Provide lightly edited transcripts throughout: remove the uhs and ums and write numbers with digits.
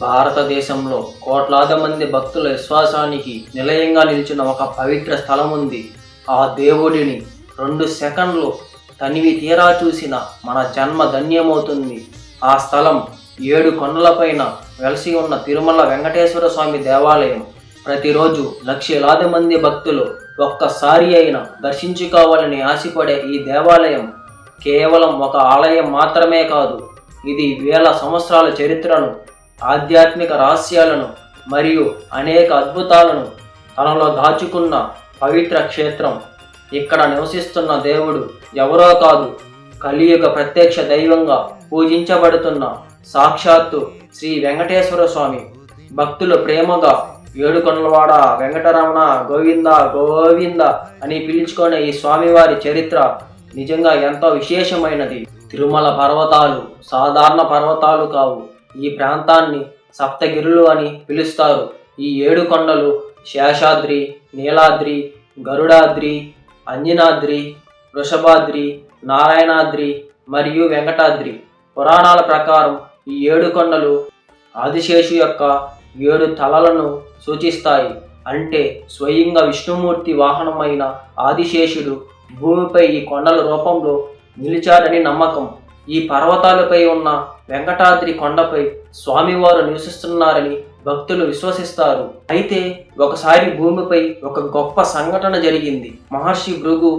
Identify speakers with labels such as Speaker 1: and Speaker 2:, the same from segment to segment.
Speaker 1: భారతదేశంలో కోట్లాది మంది భక్తుల విశ్వాసానికి నిలయంగా నిలిచిన ఒక పవిత్ర స్థలం ఉంది. ఆ దేవుడిని 2 సెకండ్లు తనివి తీరా చూసిన మన జన్మ ధన్యమవుతుంది. ఆ స్థలం 7 కొండలపైన వెలసి ఉన్న తిరుమల వెంకటేశ్వర స్వామి దేవాలయం. ప్రతిరోజు లక్షలాది మంది భక్తులు ఒక్కసారి అయినా దర్శించుకోవాలని ఆశపడే ఈ దేవాలయం కేవలం ఒక ఆలయం మాత్రమే కాదు, ఇది వేల సంవత్సరాల చరిత్రను, ఆధ్యాత్మిక రహస్యాలను మరియు అనేక అద్భుతాలను తనలో దాచుకున్న పవిత్ర క్షేత్రం. ఇక్కడ నివసిస్తున్న దేవుడు ఎవరో కాదు, కలియుగ ప్రత్యక్ష దైవంగా పూజించబడుతున్న సాక్షాత్తు శ్రీ వెంకటేశ్వర స్వామి. భక్తులు ప్రేమగా ఏడుకొండలవాడ వెంకటరమణ గోవింద గోవింద అని పిలుచుకునే ఈ స్వామివారి చరిత్ర నిజంగా ఎంతో విశేషమైనది. తిరుమల పర్వతాలు సాధారణ పర్వతాలు కావు. ఈ ప్రాంతాన్ని సప్తగిరులు అని పిలుస్తారు. ఈ 7 కొండలు శేషాద్రి, నీలాద్రి, గరుడాద్రి, అంజనాద్రి, వృషభాద్రి, నారాయణాద్రి మరియు వెంకటాద్రి. పురాణాల ప్రకారం ఈ 7 కొండలు ఆదిశేషు యొక్క 7 తలలను సూచిస్తాయి. అంటే స్వయంగా విష్ణుమూర్తి వాహనమైన ఆదిశేషుడు భూమిపై ఈ కొండల రూపంలో నిలిచాడని నమ్మకం. ఈ పర్వతాలపై ఉన్న వెంకటాద్రి కొండపై స్వామివారు నివసిస్తున్నారని భక్తులు విశ్వసిస్తారు. అయితే ఒకసారి భూమిపై ఒక గొప్ప సంఘటన జరిగింది. మహర్షి భృగు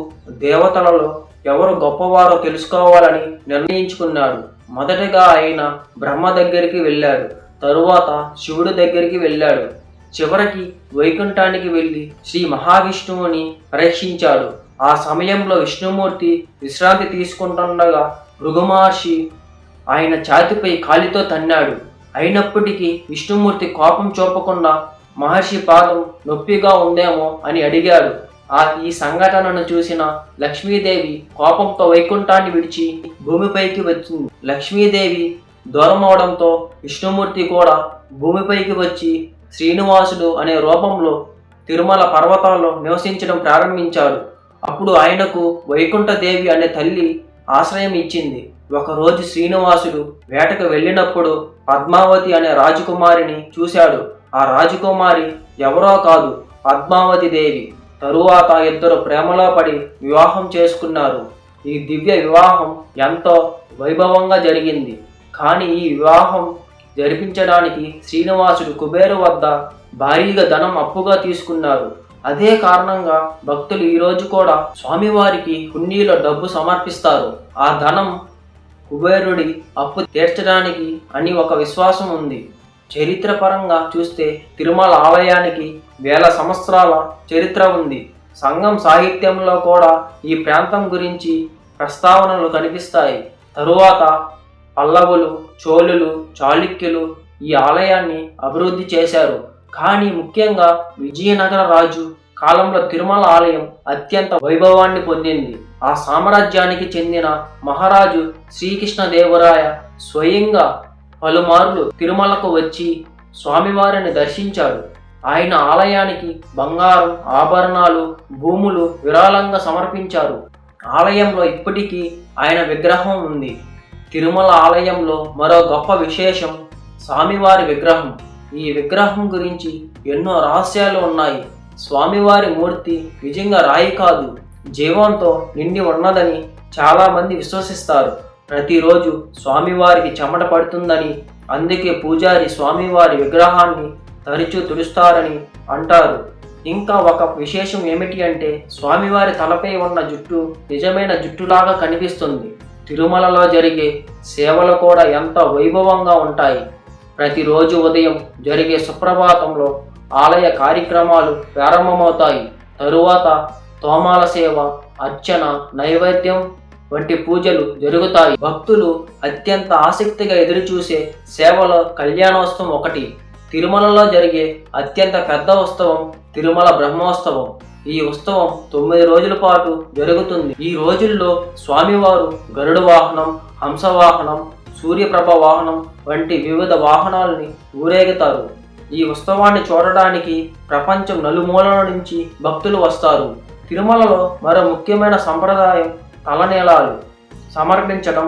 Speaker 1: దేవతలలో ఎవరు గొప్పవారో తెలుసుకోవాలని నిర్ణయించుకున్నాడు. మొదటగా ఆయన బ్రహ్మ దగ్గరికి వెళ్ళాడు, తరువాత శివుడి దగ్గరికి వెళ్ళాడు, చివరికి వైకుంఠానికి వెళ్ళి శ్రీ మహావిష్ణువుని పరీక్షించాడు. ఆ సమయంలో విష్ణుమూర్తి విశ్రాంతి తీసుకుంటుండగా భృగు మహర్షి ఆయన ఛాతిపై కాలితో తన్నాడు. అయినప్పటికీ విష్ణుమూర్తి కోపం చూపకుండా మహర్షి పాదం నొప్పిగా ఉందేమో అని అడిగాడు. ఈ సంఘటనను చూసిన లక్ష్మీదేవి కోపంతో వైకుంఠాన్ని విడిచి భూమిపైకి వచ్చింది. లక్ష్మీదేవి దూరం అవడంతో విష్ణుమూర్తి కూడా భూమిపైకి వచ్చి శ్రీనివాసుడు అనే రూపంలో తిరుమల పర్వతాల్లో నివసించడం ప్రారంభించాడు. అప్పుడు ఆయనకు వైకుంఠదేవి అనే తల్లి ఆశ్రయం ఇచ్చింది. ఒకరోజు శ్రీనివాసుడు వేటకు వెళ్ళినప్పుడు పద్మావతి అనే రాజకుమారిని చూశాడు. ఆ రాజకుమారి ఎవరో కాదు, పద్మావతి దేవి. తరువాత ఇద్దరు ప్రేమలో పడి వివాహం చేసుకున్నారు. ఈ దివ్య వివాహం ఎంతో వైభవంగా జరిగింది. కానీ ఈ వివాహం జరిపించడానికి శ్రీనివాసుడు కుబేరు వద్ద భారీగా ధనం అప్పుగా తీసుకున్నారు. అదే కారణంగా భక్తులు ఈరోజు కూడా స్వామివారికి హుండీలో డబ్బు సమర్పిస్తారు. ఆ ధనం కుబేరుడి అప్పు తీర్చడానికి అని ఒక విశ్వాసం ఉంది. చరిత్రపరంగా చూస్తే తిరుమల ఆలయానికి వేల సంవత్సరాల చరిత్ర ఉంది. సంగం సాహిత్యంలో కూడా ఈ ప్రాంతం గురించి ప్రస్తావనలు కనిపిస్తాయి. తరువాత పల్లవులు, చోళులు, చాళుక్యులు ఈ ఆలయాన్ని అభివృద్ధి చేశారు. కానీ ముఖ్యంగా విజయనగర రాజు కాలంలో తిరుమల ఆలయం అత్యంత వైభవాన్ని పొందింది. ఆ సామ్రాజ్యానికి చెందిన మహారాజు శ్రీకృష్ణదేవరాయ స్వయంగా పలుమార్లు తిరుమలకు వచ్చి స్వామివారిని దర్శించాడు. ఆయన ఆలయానికి బంగారం, ఆభరణాలు, భూములు విరాళంగా సమర్పించారు. ఆలయంలో ఇప్పటికీ ఆయన విగ్రహం ఉంది. తిరుమల ఆలయంలో మరో గొప్ప విశేషం స్వామివారి విగ్రహం. ఈ విగ్రహం గురించి ఎన్నో రహస్యాలు ఉన్నాయి. స్వామివారి మూర్తి నిజంగా రాయి కాదు, జీవంతో నిండి ఉన్నదని చాలా మంది విశ్వసిస్తారు. ప్రతిరోజు స్వామివారికి చెమట పడుతుందని, అందుకే పూజారి స్వామివారి విగ్రహాన్ని తరచూ తుడుస్తారని అంటారు. ఇంకా ఒక విశేషం ఏమిటి అంటే స్వామివారి తలపై ఉన్న జుట్టు నిజమైన జుట్టులాగా కనిపిస్తుంది. తిరుమలలో జరిగే సేవలు కూడా ఎంతో వైభవంగా ఉంటాయి. ప్రతిరోజు ఉదయం జరిగే సుప్రభాతంలో ఆలయ కార్యక్రమాలు ప్రారంభమవుతాయి. తరువాత తోమాల సేవ, అర్చన, నైవేద్యం వంటి పూజలు జరుగుతాయి. భక్తులు అత్యంత ఆసక్తిగా ఎదురుచూసే సేవలో కళ్యాణోత్సవం ఒకటి. తిరుమలలో జరిగే అత్యంత పెద్ద ఉత్సవం తిరుమల బ్రహ్మోత్సవం. ఈ ఉత్సవం 9 రోజుల పాటు జరుగుతుంది. ఈ రోజుల్లో స్వామివారు గరుడ వాహనం, హంసవాహనం, సూర్యప్రభ వాహనం వంటి వివిధ వాహనాలని ఊరేగుతారు. ఈ ఉత్సవాన్ని చూడడానికి ప్రపంచం నలుమూలల నుంచి భక్తులు వస్తారు. తిరుమలలో మరో ముఖ్యమైన సంప్రదాయం తలనీలాలు సమర్పించడం.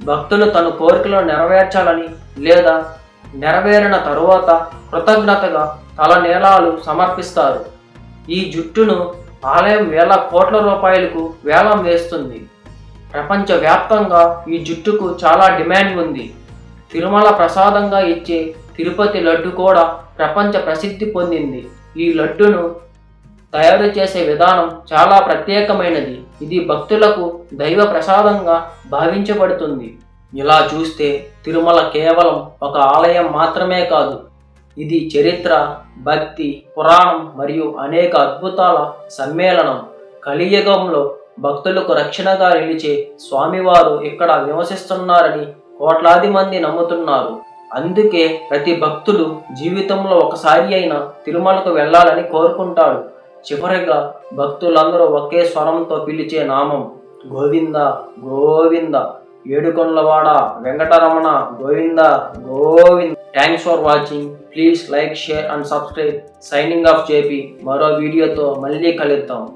Speaker 1: భక్తులు తన కోరికలను నెరవేర్చాలని లేదా నెరవేరిన తరువాత కృతజ్ఞతగా తలనీలాలు సమర్పిస్తారు. ఈ జుట్టును ఆలయం వేల కోట్ల రూపాయలకు వేలం వేస్తుంది. ప్రపంచవ్యాప్తంగా ఈ జుట్టుకు చాలా డిమాండ్ ఉంది. తిరుమల ప్రసాదంగా ఇచ్చే తిరుపతి లడ్డు కూడా ప్రపంచ ప్రసిద్ధి పొందింది. ఈ లడ్డును తయారు చేసే విధానం చాలా ప్రత్యేకమైనది. ఇది భక్తులకు దైవ ప్రసాదంగా భావించబడుతుంది. ఇలా చూస్తే తిరుమల కేవలం ఒక ఆలయం మాత్రమే కాదు, ఇది చరిత్ర, భక్తి, పురాణం మరియు అనేక అద్భుతాల సమ్మేళనం. కలియుగంలో భక్తులకు రక్షణగా నిలిచే స్వామివారు ఇక్కడ నివసిస్తున్నారని కోట్లాది మంది నమ్ముతున్నారు. అందుకే ప్రతి భక్తుడు జీవితంలో ఒకసారి అయినా తిరుమలకు వెళ్ళాలని కోరుకుంటాడు. చివరిగా భక్తులందరూ ఒకే స్వరంతో పిలిచే నామం గోవింద గోవింద, ఏడుకొండలవాడ Venkataramana Govinda Govinda. Thanks for watching. Please like, share and subscribe. Signing off JP. మరో వీడియోతో మళ్ళీ కలుద్దాం.